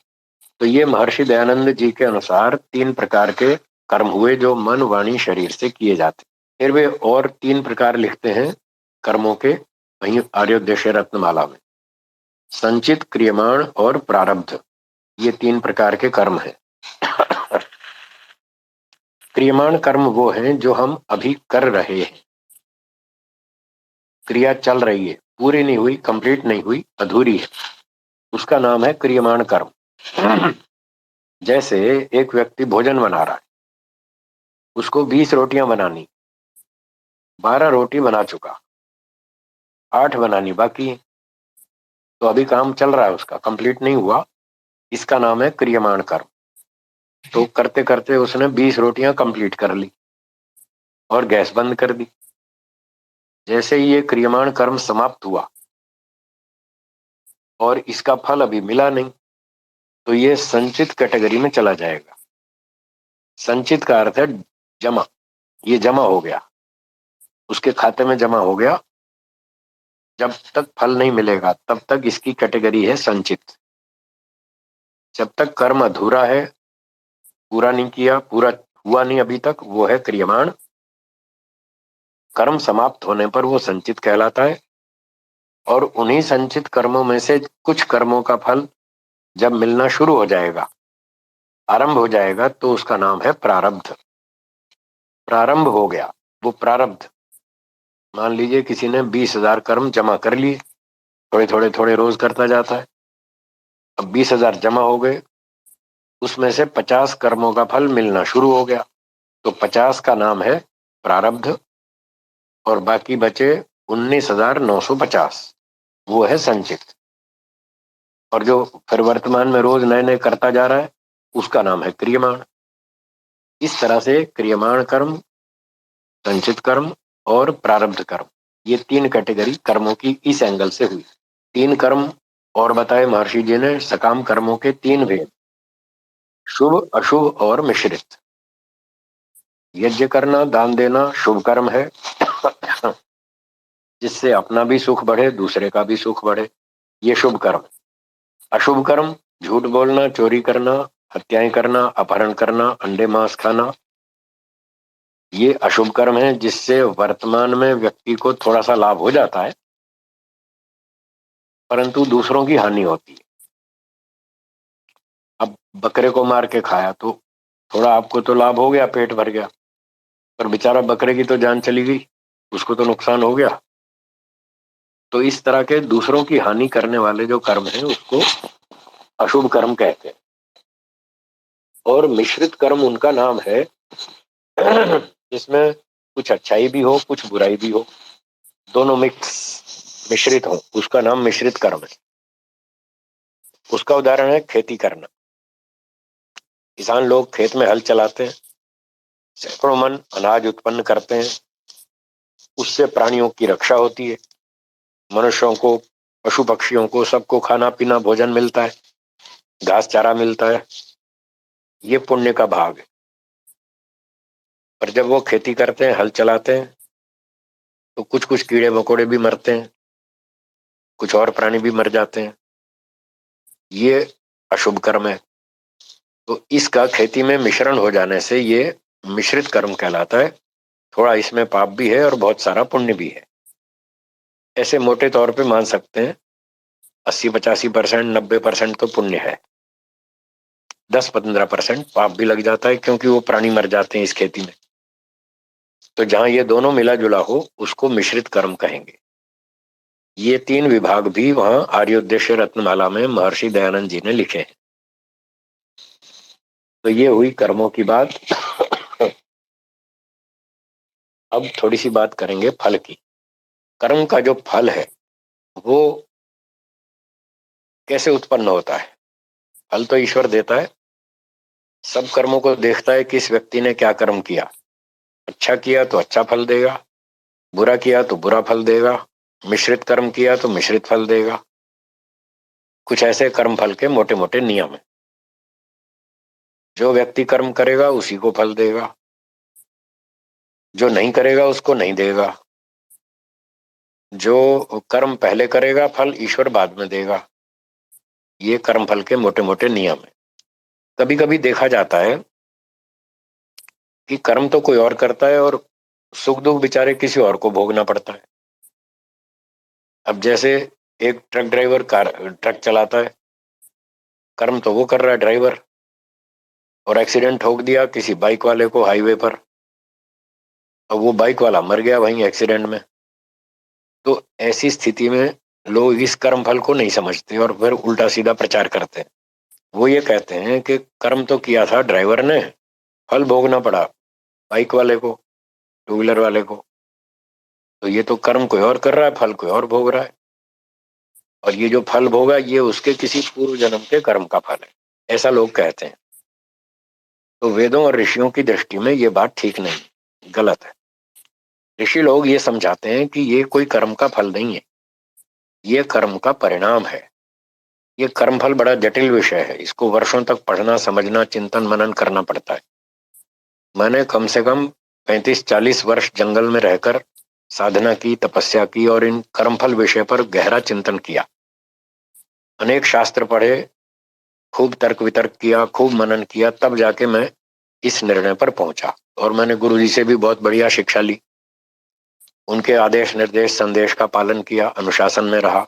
तो ये महर्षि दयानंद जी के अनुसार 3 प्रकार के कर्म हुए जो मन, वाणी, शरीर से किए जाते। फिर वे और 3 प्रकार लिखते हैं कर्मों के वहीं आर्योदय रत्नमाला में, संचित, क्रियमाण और प्रारब्ध, ये 3 प्रकार के कर्म हैं। क्रियमाण कर्म वो हैं जो हम अभी कर रहे हैं, क्रिया चल रही है, पूरी नहीं हुई, कंप्लीट नहीं हुई, अधूरी है, उसका नाम है क्रियमाण कर्म। जैसे एक व्यक्ति भोजन बना रहा है, उसको 20 रोटियां बनानी, 12 रोटी बना चुका, 8 बनानी बाकी है, तो अभी काम चल रहा है, उसका कंप्लीट नहीं हुआ, इसका नाम है क्रियमाण कर्म। तो करते करते उसने 20 रोटियां कंप्लीट कर ली और गैस बंद कर दी। जैसे ही ये क्रियमाण कर्म समाप्त हुआ और इसका फल अभी मिला नहीं, तो ये संचित कैटेगरी में चला जाएगा। संचित का अर्थ है जमा, ये जमा हो गया, उसके खाते में जमा हो गया। जब तक फल नहीं मिलेगा तब तक इसकी कैटेगरी है संचित। जब तक कर्म अधूरा है, पूरा नहीं किया, पूरा हुआ नहीं अभी तक, वो है क्रियमाण। कर्म समाप्त होने पर वो संचित कहलाता है। और उन्हीं संचित कर्मों में से कुछ कर्मों का फल जब मिलना शुरू हो जाएगा, आरंभ हो जाएगा, तो उसका नाम है प्रारब्ध। प्रारंभ हो गया वो प्रारब्ध। मान लीजिए किसी ने 20,000 कर्म जमा कर लिए, थोड़े थोड़े थोड़े रोज करता जाता है, अब 20,000 जमा हो गए, उसमें से 50 कर्मों का फल मिलना शुरू हो गया, तो 50 का नाम है प्रारब्ध। और बाकी बचे 19,950, वो है संचित। और जो फिर वर्तमान में रोज नए नए करता जा रहा है उसका नाम है क्रियमाण। इस तरह से क्रियमाण कर्म, संचित कर्म और प्रारब्ध कर्म, ये तीन कैटेगरी कर्मों की इस एंगल से हुई। तीन कर्म और बताए महर्षि जी ने, सकाम कर्मों के तीन भेद, शुभ, अशुभ और मिश्रित। यज्ञ करना, दान देना शुभ कर्म है जिससे अपना भी सुख बढ़े, दूसरे का भी सुख बढ़े, ये शुभ कर्म। अशुभ कर्म, झूठ बोलना, चोरी करना, हत्याएं करना, अपहरण करना, अंडे मांस खाना, ये अशुभ कर्म है जिससे वर्तमान में व्यक्ति को थोड़ा सा लाभ हो जाता है परंतु दूसरों की हानि होती है। अब बकरे को मार के खाया तो थोड़ा आपको तो लाभ हो गया, पेट भर गया, पर बेचारा बकरे की तो जान चली गई, उसको तो नुकसान हो गया। तो इस तरह के दूसरों की हानि करने वाले जो कर्म है उसको अशुभ कर्म कहते हैं। और मिश्रित कर्म उनका नाम है जिसमें कुछ अच्छाई भी हो, कुछ बुराई भी हो, दोनों मिक्स मिश्रित हो, उसका नाम मिश्रित कर्म है। उसका उदाहरण है खेती करना। किसान लोग खेत में हल चलाते हैं, सैकड़ों मन अनाज उत्पन्न करते हैं, उससे प्राणियों की रक्षा होती है, मनुष्यों को, पशु पक्षियों को, सबको खाना पीना भोजन मिलता है, घास चारा मिलता है, ये पुण्य का भाग है। पर जब वो खेती करते हैं, हल चलाते हैं, तो कुछ कुछ कीड़े मकोड़े भी मरते हैं, कुछ और प्राणी भी मर जाते हैं, ये अशुभ कर्म है। तो इसका खेती में मिश्रण हो जाने से ये मिश्रित कर्म कहलाता है। थोड़ा इसमें पाप भी है और बहुत सारा पुण्य भी है। ऐसे मोटे तौर पे मान सकते हैं 80-85%, 90% तो पुण्य है, 10-15% पाप भी लग जाता है क्योंकि वो प्राणी मर जाते हैं इस खेती में। तो जहां ये दोनों मिला जुला हो उसको मिश्रित कर्म कहेंगे। ये तीन विभाग भी वहां आर्योद्देश्य रत्नमाला में महर्षि दयानंद जी ने लिखे हैं। तो ये हुई कर्मों की बात। अब थोड़ी सी बात करेंगे फल की। कर्म का जो फल है वो कैसे उत्पन्न होता है? फल तो ईश्वर देता है, सब कर्मों को देखता है कि इस व्यक्ति ने क्या कर्म किया। अच्छा किया तो अच्छा फल देगा, बुरा किया तो बुरा फल देगा, मिश्रित कर्म किया तो मिश्रित फल देगा। कुछ ऐसे कर्म फल के मोटे मोटे नियम है। जो व्यक्ति कर्म करेगा उसी को फल देगा, जो नहीं करेगा उसको नहीं देगा। जो कर्म पहले करेगा फल ईश्वर बाद में देगा। ये कर्म फल के मोटे मोटे नियम है। कभी कभी देखा जाता है कि कर्म तो कोई और करता है और सुख दुख बेचारे किसी और को भोगना पड़ता है। अब जैसे एक ट्रक ड्राइवर ट्रक चलाता है, कर्म तो वो कर रहा है ड्राइवर, और एक्सीडेंट ठोक दिया किसी बाइक वाले को हाईवे पर, अब वो बाइक वाला मर गया वहीं एक्सीडेंट में। तो ऐसी स्थिति में लोग इस कर्म फल को नहीं समझते और फिर उल्टा सीधा प्रचार करते हैं। वो ये कहते हैं कि कर्म तो किया था ड्राइवर ने, फल भोगना पड़ा बाइक वाले को, टू व्हीलर वाले को। तो ये तो कर्म कोई और कर रहा है, फल कोई और भोग रहा है, और ये जो फल भोगा ये उसके किसी पूर्व जन्म के कर्म का फल है, ऐसा लोग कहते हैं। तो वेदों और ऋषियों की दृष्टि में ये बात ठीक नहीं, गलत है। ऋषि लोग ये समझाते हैं कि ये कोई कर्म का फल नहीं है, ये कर्म का परिणाम है। ये कर्मफल बड़ा जटिल विषय है, इसको वर्षों तक पढ़ना, समझना, चिंतन मनन करना पड़ता है। मैंने कम से कम 35-40 वर्ष जंगल में रहकर साधना की, तपस्या की और इन कर्मफल विषय पर गहरा चिंतन किया। अनेक शास्त्र पढ़े, खूब तर्क वितर्क किया, खूब मनन किया, तब जाके मैं इस निर्णय पर पहुंचा। और मैंने गुरु जी से भी बहुत बढ़िया शिक्षा ली, उनके आदेश निर्देश संदेश का पालन किया, अनुशासन में रहा।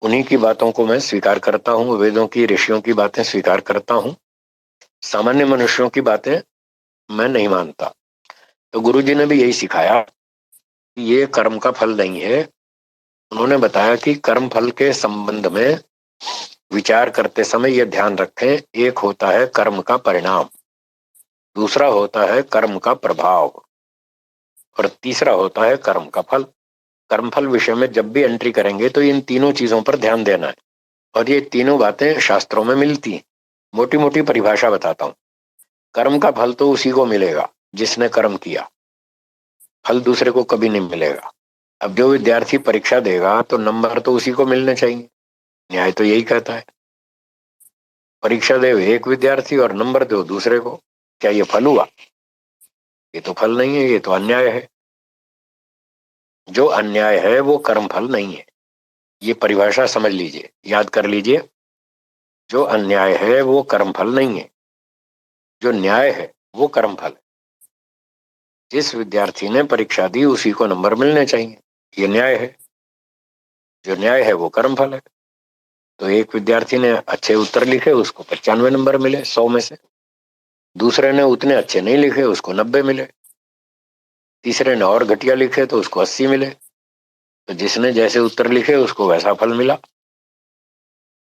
उन्हीं की बातों को मैं स्वीकार करता हूँ, वेदों की, ऋषियों की बातें स्वीकार करता हूँ, सामान्य मनुष्यों की बातें मैं नहीं मानता। तो गुरु जी ने भी यही सिखाया कि ये कर्म का फल नहीं है। उन्होंने बताया कि कर्म फल के संबंध में विचार करते समय यह ध्यान रखें, एक होता है कर्म का परिणाम, दूसरा होता है कर्म का प्रभाव। और तीसरा होता है कर्म का फल। कर्मफल विषय में जब भी एंट्री करेंगे तो इन तीनों चीजों पर ध्यान देना है, और ये तीनों बातें शास्त्रों में मिलती हैं। मोटी मोटी परिभाषा बताता हूं। कर्म का फल तो उसी को मिलेगा जिसने कर्म किया, फल दूसरे को कभी नहीं मिलेगा। अब जो विद्यार्थी परीक्षा देगा तो नंबर तो उसी को मिलने चाहिए, न्याय तो यही कहता है। परीक्षा दे एक विद्यार्थी और नंबर दो दूसरे को, क्या ये फल हुआ? ये तो फल नहीं है, ये तो अन्याय है। जो अन्याय है वो कर्म फल नहीं है। ये परिभाषा समझ लीजिए, याद कर लीजिए। जो अन्याय है वो कर्म फल नहीं है, जो न्याय है वो कर्म फल है। जिस विद्यार्थी ने परीक्षा दी उसी को नंबर मिलने चाहिए, ये न्याय है। जो न्याय है वो कर्म फल है। तो एक विद्यार्थी ने अच्छे उत्तर लिखे, उसको 95 नंबर मिले 100 में से। दूसरे ने उतने अच्छे नहीं लिखे, उसको 90 मिले। तीसरे ने और घटिया लिखे तो उसको 80 मिले। तो जिसने जैसे उत्तर लिखे उसको वैसा फल मिला।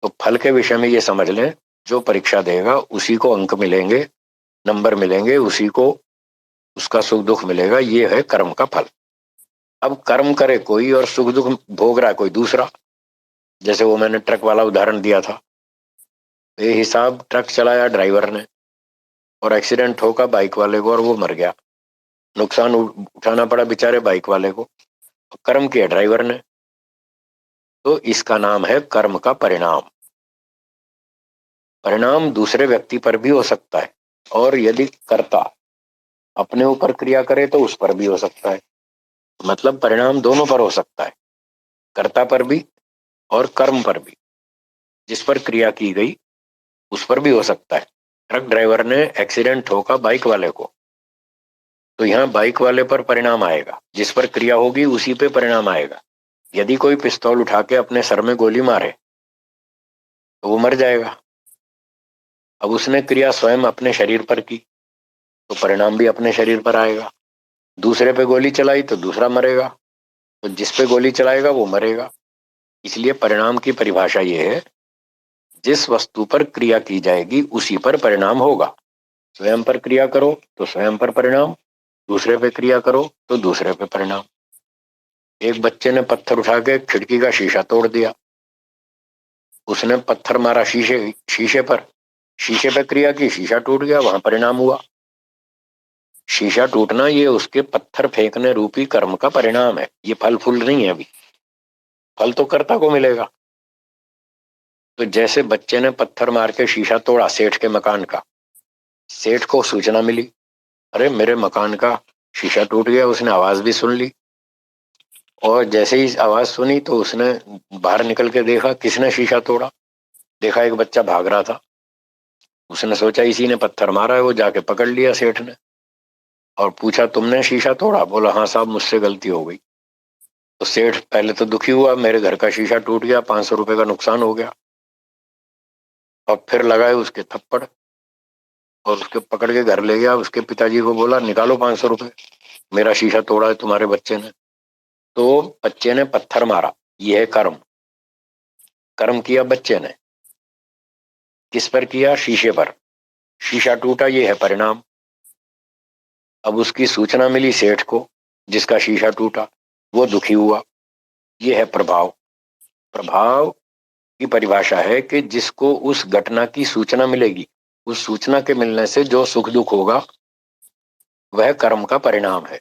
तो फल के विषय में ये समझ लें, जो परीक्षा देगा उसी को अंक मिलेंगे, नंबर मिलेंगे, उसी को उसका सुख दुख मिलेगा। ये है कर्म का फल। अब कर्म करे कोई और सुख दुख भोग रहा है कोई दूसरा। जैसे वो मैंने ट्रक वाला उदाहरण दिया था, ये हिसाब ट्रक चलाया ड्राइवर ने और एक्सीडेंट होगा बाइक वाले को और वो मर गया, नुकसान उठाना पड़ा बेचारे बाइक वाले को, कर्म किया ड्राइवर ने। तो इसका नाम है कर्म का परिणाम। परिणाम दूसरे व्यक्ति पर भी हो सकता है, और यदि कर्ता अपने ऊपर क्रिया करे तो उस पर भी हो सकता है। मतलब परिणाम दोनों पर हो सकता है, कर्ता पर भी और कर्म पर भी। जिस पर क्रिया की गई उस पर भी हो सकता है। ट्रक ड्राइवर ने एक्सीडेंट ठोका बाइक वाले को, तो यहाँ बाइक वाले पर परिणाम आएगा, जिस पर क्रिया होगी उसी पे परिणाम आएगा। यदि कोई पिस्तौल उठा के अपने सर में गोली मारे तो वो मर जाएगा। अब उसने क्रिया स्वयं अपने शरीर पर की तो परिणाम भी अपने शरीर पर आएगा। दूसरे पे गोली चलाई तो दूसरा मरेगा, तो जिस पे गोली चलाएगा वो मरेगा। इसलिए परिणाम की परिभाषा ये है, जिस वस्तु पर क्रिया की जाएगी उसी पर परिणाम होगा। स्वयं पर क्रिया करो तो स्वयं पर परिणाम, दूसरे पे क्रिया करो तो दूसरे पे परिणाम। एक बच्चे ने पत्थर उठा के खिड़की का शीशा तोड़ दिया। उसने पत्थर मारा शीशे शीशे पर, शीशे पे क्रिया की, शीशा टूट गया, वहां परिणाम हुआ। शीशा टूटना ये उसके पत्थर फेंकने रूपी कर्म का परिणाम है, ये फल फूल नहीं है। अभी फल तो कर्ता को मिलेगा। तो जैसे बच्चे ने पत्थर मार के शीशा तोड़ा सेठ के मकान का, सेठ को सूचना मिली, अरे मेरे मकान का शीशा टूट गया। उसने आवाज भी सुन ली, और जैसे ही आवाज सुनी तो उसने बाहर निकल के देखा किसने शीशा तोड़ा। देखा एक बच्चा भाग रहा था। उसने सोचा इसी ने पत्थर मारा है। वो जाके पकड़ लिया सेठ ने और पूछा तुमने शीशा तोड़ा? बोला हाँ साहब मुझसे गलती हो गई। तो सेठ पहले तो दुखी हुआ, मेरे घर का शीशा टूट गया, 500 रुपए का नुकसान हो गया। और फिर लगाए उसके थप्पड़ और उसके पकड़ के घर ले गया। उसके पिताजी को बोला निकालो 500 रुपए, मेरा शीशा तोड़ा है तुम्हारे बच्चे ने। तो बच्चे ने पत्थर मारा, यह है कर्म। कर्म किया बच्चे ने, किस पर किया? शीशे पर। शीशा टूटा, ये है परिणाम। अब उसकी सूचना मिली सेठ को जिसका शीशा टूटा, वो दुखी हुआ, ये है प्रभाव। प्रभाव की परिभाषा है कि जिसको उस घटना की सूचना मिलेगी, उस सूचना के मिलने से जो सुख दुख होगा वह कर्म का परिणाम है।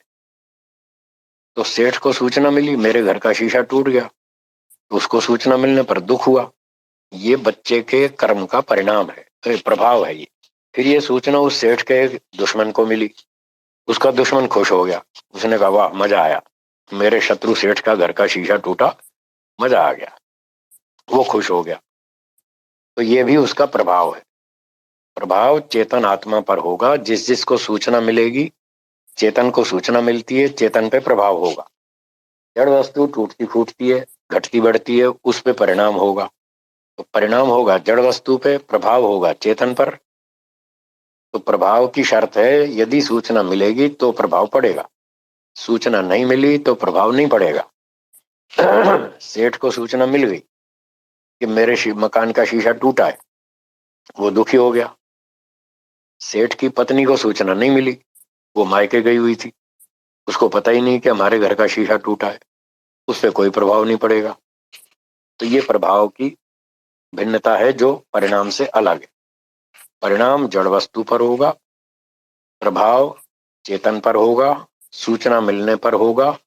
तो सेठ को सूचना मिली मेरे घर का शीशा टूट गया, तो उसको सूचना मिलने पर दुख हुआ, ये बच्चे के कर्म का परिणाम है, प्रभाव है ये। फिर ये सूचना उस सेठ के एक दुश्मन को मिली, उसका दुश्मन खुश हो गया। उसने कहा वाह मजा आया, मेरे शत्रु सेठ का घर का शीशा टूटा, मजा आ गया, वो खुश हो गया। तो ये भी उसका प्रभाव है। प्रभाव चेतन आत्मा पर होगा। जिस जिसको सूचना मिलेगी, चेतन को सूचना मिलती है, चेतन पे प्रभाव होगा। जड़ वस्तु टूटती फूटती है, घटती बढ़ती है, उस पे परिणाम होगा। तो परिणाम होगा जड़ वस्तु पे, प्रभाव होगा चेतन पर। तो प्रभाव की शर्त है यदि सूचना मिलेगी तो प्रभाव पड़ेगा, सूचना नहीं मिली तो प्रभाव नहीं पड़ेगा। सेठ को सूचना मिल गई कि मेरे मकान का शीशा टूटा है, वो दुखी हो गया। सेठ की पत्नी को सूचना नहीं मिली, वो मायके गई हुई थी, उसको पता ही नहीं कि हमारे घर का शीशा टूटा है, उस पर कोई प्रभाव नहीं पड़ेगा। तो ये प्रभाव की भिन्नता है जो परिणाम से अलग है। परिणाम जड़ वस्तु पर होगा, प्रभाव चेतन पर होगा, सूचना मिलने पर होगा,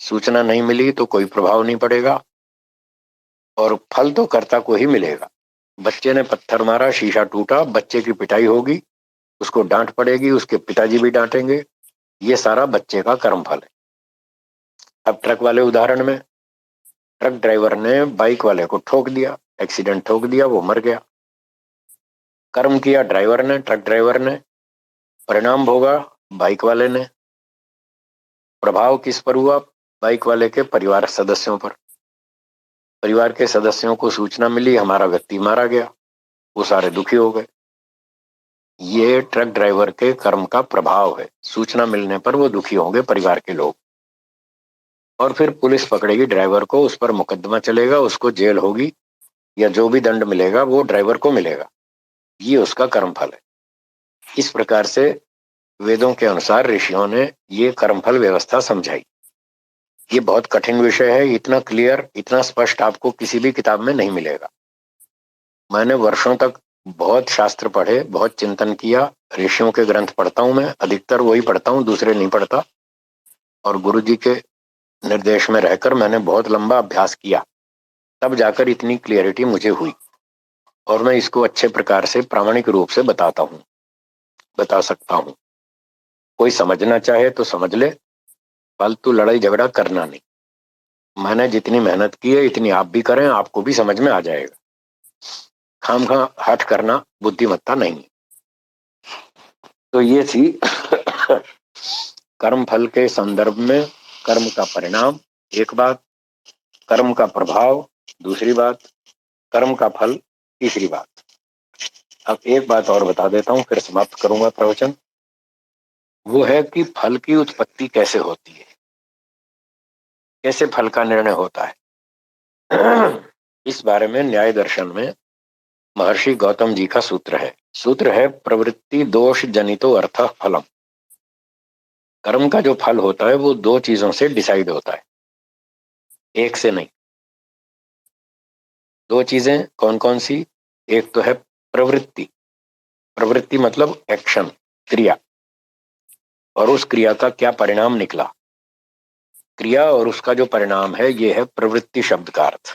सूचना नहीं मिली तो कोई प्रभाव नहीं पड़ेगा, और फल तो कर्ता को ही मिलेगा। बच्चे ने पत्थर मारा, शीशा टूटा, बच्चे की पिटाई होगी, उसको डांट पड़ेगी, उसके पिताजी भी डांटेंगे, ये सारा बच्चे का कर्म फल है। अब ट्रक वाले उदाहरण में, ट्रक ड्राइवर ने बाइक वाले को ठोक दिया, एक्सीडेंट ठोक दिया, वो मर गया। कर्म किया ड्राइवर ने, ट्रक ड्राइवर ने, परिणाम भोगा बाइक वाले ने। प्रभाव किस पर हुआ? बाइक वाले के परिवार सदस्यों पर। परिवार के सदस्यों को सूचना मिली हमारा व्यक्ति मारा गया, वो सारे दुखी हो गए। ये ट्रक ड्राइवर के कर्म का प्रभाव है। सूचना मिलने पर वो दुखी होंगे परिवार के लोग, और फिर पुलिस पकड़ेगी ड्राइवर को, उस पर मुकदमा चलेगा, उसको जेल होगी, या जो भी दंड मिलेगा वो ड्राइवर को मिलेगा। ये उसका कर्मफल है। इस प्रकार से वेदों के अनुसार ऋषियों ने ये कर्मफल व्यवस्था समझाई। ये बहुत कठिन विषय है, इतना क्लियर, इतना स्पष्ट आपको किसी भी किताब में नहीं मिलेगा। मैंने वर्षों तक बहुत शास्त्र पढ़े, बहुत चिंतन किया, ऋषियों के ग्रंथ पढ़ता हूं, मैं अधिकतर वही पढ़ता हूं, दूसरे नहीं पढ़ता, और गुरु जी के निर्देश में रहकर मैंने बहुत लंबा अभ्यास किया, तब जाकर इतनी क्लियरिटी मुझे हुई, और मैं इसको अच्छे प्रकार से प्रामाणिक रूप से बता सकता हूं। कोई समझना चाहे तो समझ ले, फालतू लड़ाई झगड़ा करना नहीं। मैंने जितनी मेहनत की है इतनी आप भी करें, आपको भी समझ में आ जाएगा। खामखा हठ करना बुद्धिमत्ता नहीं। तो ये थी कर्म फल के संदर्भ में कर्म का परिणाम एक बात, कर्म का प्रभाव दूसरी बात, कर्म का फल तीसरी बात। अब एक बात और बता देता हूं, फिर समाप्त करूंगा प्रवचन। वो है कि फल की उत्पत्ति कैसे होती है, कैसे फल का निर्णय होता है। इस बारे में न्याय दर्शन में महर्षि गौतम जी का सूत्र है प्रवृत्ति दोष जनितो अर्थ फलम। कर्म का जो फल होता है वो दो चीजों से डिसाइड होता है, एक से नहीं। दो चीजें कौन कौन सी? एक तो है प्रवृत्ति, प्रवृत्ति मतलब एक्शन, क्रिया, और उस क्रिया का क्या परिणाम निकला। क्रिया और उसका जो परिणाम है ये है प्रवृत्ति शब्द का अर्थ,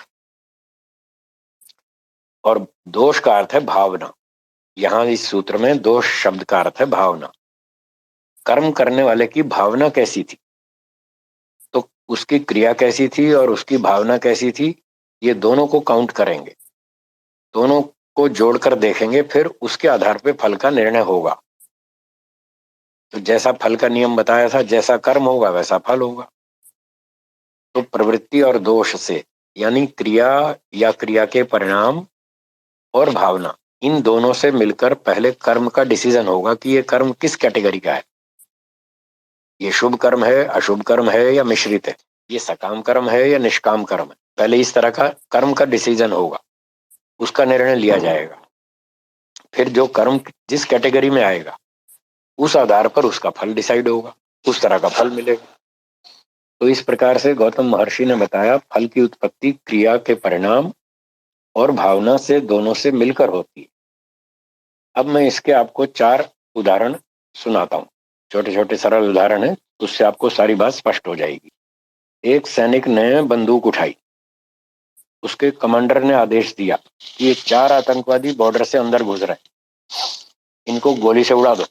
और दोष का अर्थ है भावना। यहां इस सूत्र में दोष शब्द का अर्थ है भावना। कर्म करने वाले की भावना कैसी थी, तो उसकी क्रिया कैसी थी और उसकी भावना कैसी थी, ये दोनों को काउंट करेंगे, दोनों को जोड़कर देखेंगे, फिर उसके आधार पर फल का निर्णय होगा। तो जैसा फल का नियम बताया था, जैसा कर्म होगा वैसा फल होगा। तो प्रवृत्ति और दोष से, यानी क्रिया या क्रिया के परिणाम और भावना, इन दोनों से मिलकर पहले कर्म का डिसीजन होगा कि ये कर्म किस कैटेगरी का है। ये शुभ कर्म है, अशुभ कर्म है या मिश्रित है, ये सकाम कर्म है या निष्काम कर्म है। पहले इस तरह का कर्म का डिसीजन होगा, उसका निर्णय लिया जाएगा। फिर जो कर्म जिस कैटेगरी में आएगा उस आधार पर उसका फल डिसाइड होगा, उस तरह का फल मिलेगा। तो इस प्रकार से गौतम महर्षि ने बताया फल की उत्पत्ति क्रिया के परिणाम और भावना से, दोनों से मिलकर होती है। अब मैं इसके आपको 4 उदाहरण सुनाता हूं, छोटे छोटे सरल उदाहरण है, उससे आपको सारी बात स्पष्ट हो जाएगी। एक सैनिक ने बंदूक उठाई, उसके कमांडर ने आदेश दिया कि ये 4 आतंकवादी बॉर्डर से अंदर घुस रहे हैं, इनको गोली से उड़ा दो।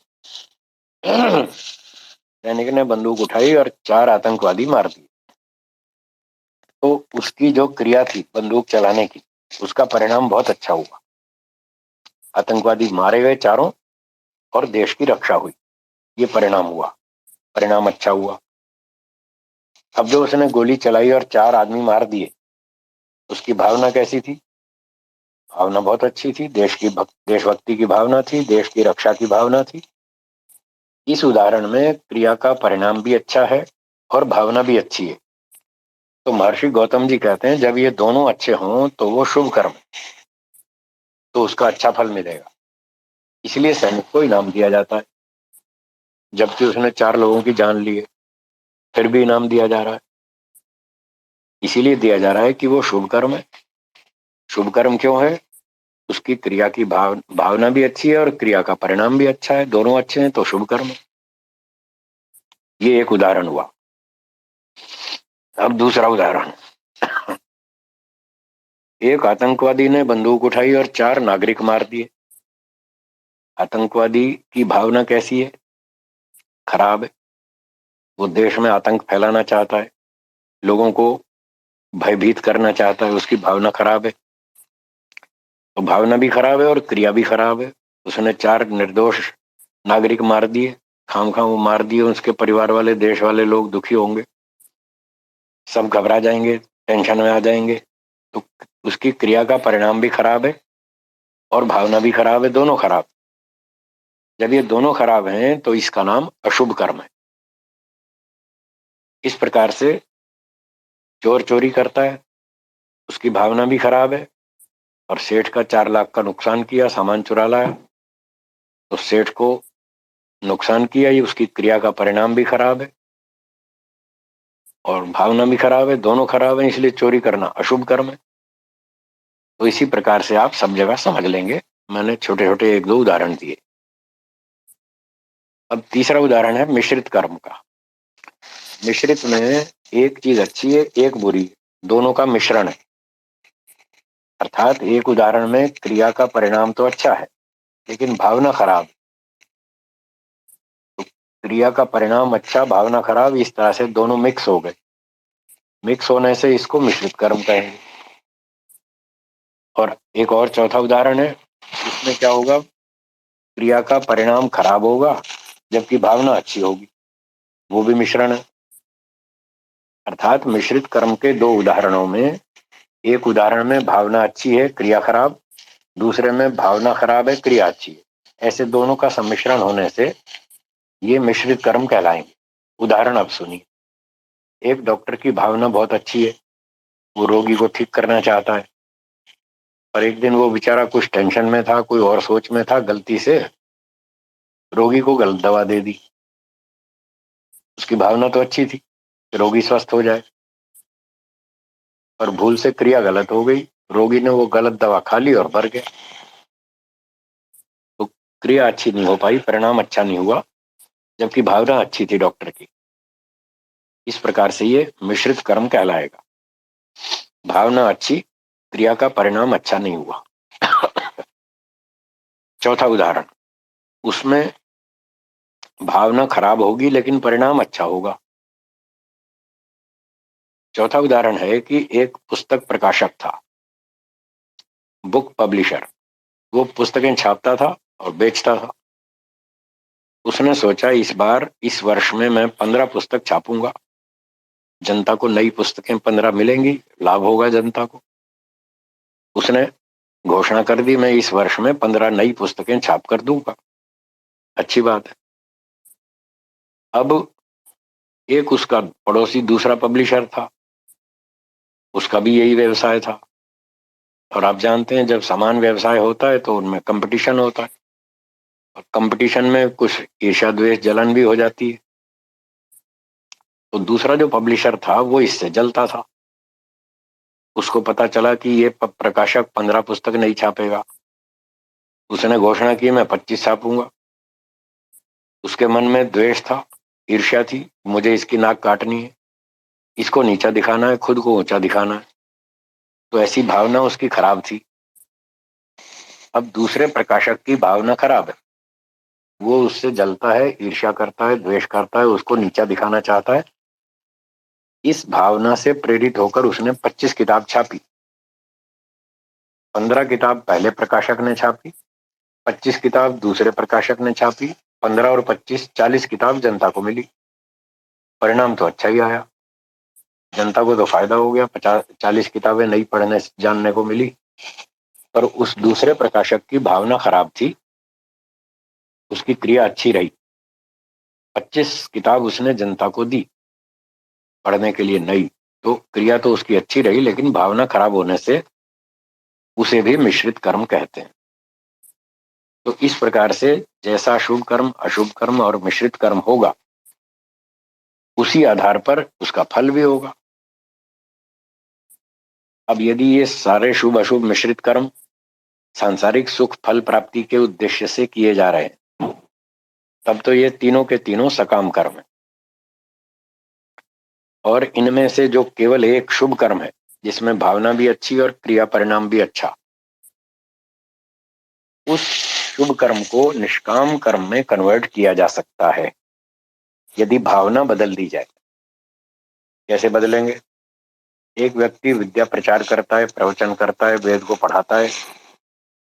सैनिक ने बंदूक उठाई और 4 आतंकवादी मार दिए। तो उसकी जो क्रिया थी बंदूक चलाने की, उसका परिणाम बहुत अच्छा हुआ। आतंकवादी मारे गए चारों और देश की रक्षा हुई, ये परिणाम हुआ, परिणाम अच्छा हुआ। अब जो उसने गोली चलाई और 4 आदमी मार दिए, उसकी भावना कैसी थी? भावना बहुत अच्छी थी, देशभक्ति की भावना थी, देश की रक्षा की भावना थी। इस उदाहरण में क्रिया का परिणाम भी अच्छा है और भावना भी अच्छी है। तो महर्षि गौतम जी कहते हैं जब ये दोनों अच्छे हों तो वो शुभ कर्म है, तो उसका अच्छा फल मिलेगा। इसलिए सैनिक को इनाम दिया जाता है, जबकि उसने 4 लोगों की जान ली है। फिर भी इनाम दिया जा रहा है। इसीलिए दिया जा रहा है कि वो शुभ कर्म है। शुभ कर्म क्यों है? उसकी क्रिया की भावना भी अच्छी है और क्रिया का परिणाम भी अच्छा है, दोनों अच्छे हैं तो शुभ कर्म है। ये एक उदाहरण हुआ। अब दूसरा उदाहरण, एक आतंकवादी ने बंदूक उठाई और 4 नागरिक मार दिए। आतंकवादी की भावना कैसी है? खराब है। वो देश में आतंक फैलाना चाहता है, लोगों को भयभीत करना चाहता है, उसकी भावना खराब है। तो भावना भी खराब है और क्रिया भी खराब है। उसने 4 निर्दोष नागरिक मार दिए, खामखा वो मार दिए, उसके परिवार वाले, देश वाले लोग दुखी होंगे, सब घबरा जाएंगे, टेंशन में आ जाएंगे। तो उसकी क्रिया का परिणाम भी खराब है और भावना भी खराब है, दोनों खराब। जब ये दोनों खराब हैं तो इसका नाम अशुभ कर्म है। इस प्रकार से चोर चोरी करता है, उसकी भावना भी खराब है, और सेठ का 4 लाख का नुकसान किया, सामान चुरा लाया, तो सेठ को नुकसान किया, ये उसकी क्रिया का परिणाम भी खराब है और भावना भी खराब है, दोनों खराब है, इसलिए चोरी करना अशुभ कर्म है। तो इसी प्रकार से आप सब जगह समझ लेंगे। मैंने छोटे छोटे 1-2 उदाहरण दिए। अब तीसरा उदाहरण है मिश्रित कर्म का। मिश्रित में एक चीज अच्छी है, एक बुरी है, दोनों का मिश्रण है। अर्थात एक उदाहरण में क्रिया का परिणाम तो अच्छा है लेकिन भावना खराब। तो क्रिया का परिणाम अच्छा, भावना खराब, इस तरह से दोनों मिक्स हो गए। मिक्स होने से इसको मिश्रित कर्म कहेंगे। और एक और चौथा उदाहरण है, इसमें क्या होगा? क्रिया का परिणाम खराब होगा जबकि भावना अच्छी होगी, वो भी मिश्रण है। अर्थात मिश्रित कर्म के 2 उदाहरणों में, एक उदाहरण में भावना अच्छी है, क्रिया खराब, दूसरे में भावना खराब है, क्रिया अच्छी है। ऐसे दोनों का सम्मिश्रण होने से ये मिश्रित कर्म कहलाएंगे। उदाहरण अब सुनिए। एक डॉक्टर की भावना बहुत अच्छी है, वो रोगी को ठीक करना चाहता है, पर एक दिन वो बेचारा कुछ टेंशन में था, कोई और सोच में था, गलती से रोगी को गलत दवा दे दी। उसकी भावना तो अच्छी थी कि रोगी स्वस्थ हो जाए, पर भूल से क्रिया गलत हो गई, रोगी ने वो गलत दवा खा ली और मर गया। तो क्रिया अच्छी नहीं हो पाई, परिणाम अच्छा नहीं हुआ, जबकि भावना अच्छी थी डॉक्टर की। इस प्रकार से ये मिश्रित कर्म कहलाएगा। भावना अच्छी, क्रिया का परिणाम अच्छा नहीं हुआ। चौथा उदाहरण, उसमें भावना खराब होगी लेकिन परिणाम अच्छा होगा। चौथा उदाहरण है कि एक पुस्तक प्रकाशक था, बुक पब्लिशर। वो पुस्तकें छापता था और बेचता था। उसने सोचा इस बार, इस वर्ष में मैं 15 पुस्तक छापूंगा, जनता को नई पुस्तकें 15 मिलेंगी, लाभ होगा जनता को। उसने घोषणा कर दी, मैं इस वर्ष में 15 नई पुस्तकें छाप कर दूंगा। अच्छी बात है। अब एक उसका पड़ोसी दूसरा पब्लिशर था, उसका भी यही व्यवसाय था। और आप जानते हैं जब समान व्यवसाय होता है तो उनमें कंपटीशन होता है, और कंपटीशन में कुछ ईर्ष्या द्वेष जलन भी हो जाती है। तो दूसरा जो पब्लिशर था वो इससे जलता था। उसको पता चला कि ये प्रकाशक 15 पुस्तक नहीं छापेगा। उसने घोषणा की मैं 25 छापूंगा। उसके मन में द्वेष था, ईर्ष्या थी, मुझे इसकी नाक काटनी है, इसको नीचा दिखाना है, खुद को ऊंचा दिखाना है। तो ऐसी भावना उसकी खराब थी। अब दूसरे प्रकाशक की भावना खराब है, वो उससे जलता है, ईर्ष्या करता है, द्वेष करता है, उसको नीचा दिखाना चाहता है। इस भावना से प्रेरित होकर उसने 25 किताब छापी। 15 किताब पहले प्रकाशक ने छापी, 25 किताब दूसरे प्रकाशक ने छापी, 15 और 25 40 किताब जनता को मिली। परिणाम तो अच्छा ही आया, जनता को तो फायदा हो गया, 40 किताबें नई पढ़ने जानने को मिली। पर उस दूसरे प्रकाशक की भावना खराब थी, उसकी क्रिया अच्छी रही। 25 किताब उसने जनता को दी पढ़ने के लिए नई, तो क्रिया तो उसकी अच्छी रही लेकिन भावना खराब होने से उसे भी मिश्रित कर्म कहते हैं। तो इस प्रकार से जैसा शुभ कर्म, अशुभ कर्म और मिश्रित कर्म होगा, उसी आधार पर उसका फल भी होगा। अब यदि ये सारे शुभ अशुभ मिश्रित कर्म सांसारिक सुख फल प्राप्ति के उद्देश्य से किए जा रहे हैं, तब तो ये तीनों के तीनों सकाम कर्म है। और इनमें से जो केवल एक शुभ कर्म है, जिसमें भावना भी अच्छी और क्रिया परिणाम भी अच्छा, उस शुभ कर्म को निष्काम कर्म में कन्वर्ट किया जा सकता है यदि भावना बदल दी जाए। कैसे बदलेंगे? एक व्यक्ति विद्या प्रचार करता है, प्रवचन करता है, वेद को पढ़ाता है,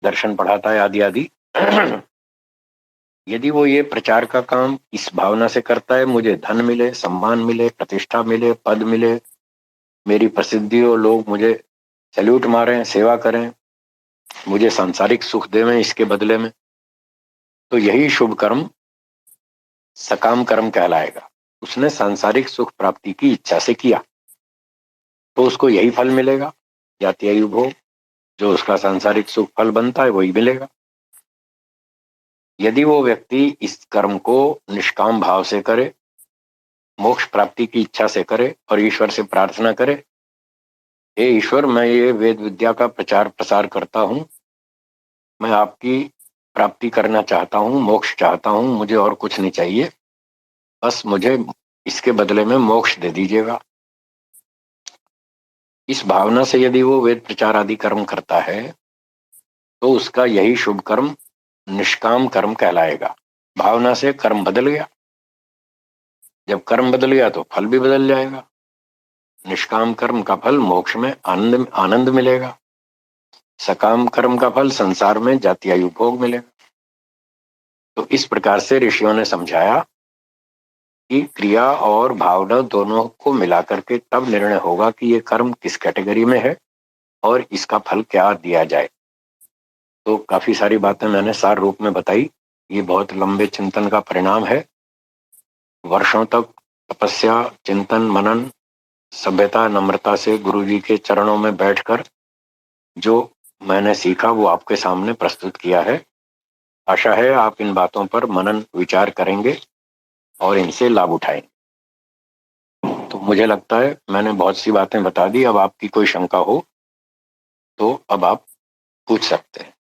दर्शन पढ़ाता है, आदि आदि। यदि वो ये प्रचार का काम इस भावना से करता है, मुझे धन मिले, सम्मान मिले, प्रतिष्ठा मिले, पद मिले, मेरी प्रसिद्धि हो, लोग मुझे सैल्यूट मारें, सेवा करें, मुझे सांसारिक सुख देवें इसके बदले में, तो यही शुभ कर्म सकाम कर्म कहलाएगा। उसने सांसारिक सुख प्राप्ति की इच्छा से किया तो उसको यही फल मिलेगा, जाति आयु भोग, जो उसका सांसारिक सुख फल बनता है वही मिलेगा। यदि वो व्यक्ति इस कर्म को निष्काम भाव से करे, मोक्ष प्राप्ति की इच्छा से करे और ईश्वर से प्रार्थना करे, हे ईश्वर, मैं ये वेद विद्या का प्रचार प्रसार करता हूँ, मैं आपकी प्राप्ति करना चाहता हूँ, मोक्ष चाहता हूँ, मुझे और कुछ नहीं चाहिए, बस मुझे इसके बदले में मोक्ष दे दीजिएगा। इस भावना से यदि वो वेद प्रचार आदि कर्म करता है तो उसका यही शुभ कर्म निष्काम कर्म कहलाएगा। भावना से कर्म बदल गया, जब कर्म बदल गया तो फल भी बदल जाएगा। निष्काम कर्म का फल मोक्ष में आनंद आनंद मिलेगा, सकाम कर्म का फल संसार में जाति आयु भोग मिलेगा। तो इस प्रकार से ऋषियों ने समझाया कि क्रिया और भावना दोनों को मिलाकर के तब निर्णय होगा कि ये कर्म किस कैटेगरी में है और इसका फल क्या दिया जाए। तो काफी सारी बातें मैंने सार रूप में बताई। ये बहुत लंबे चिंतन का परिणाम है। वर्षों तक तपस्या, चिंतन, मनन, सभ्यता, नम्रता से गुरु जी के चरणों में बैठकर जो मैंने सीखा वो आपके सामने प्रस्तुत किया है। आशा है आप इन बातों पर मनन विचार करेंगे और इनसे लाभ उठाएंगे। तो मुझे लगता है मैंने बहुत सी बातें बता दी। अब आपकी कोई शंका हो तो अब आप पूछ सकते हैं।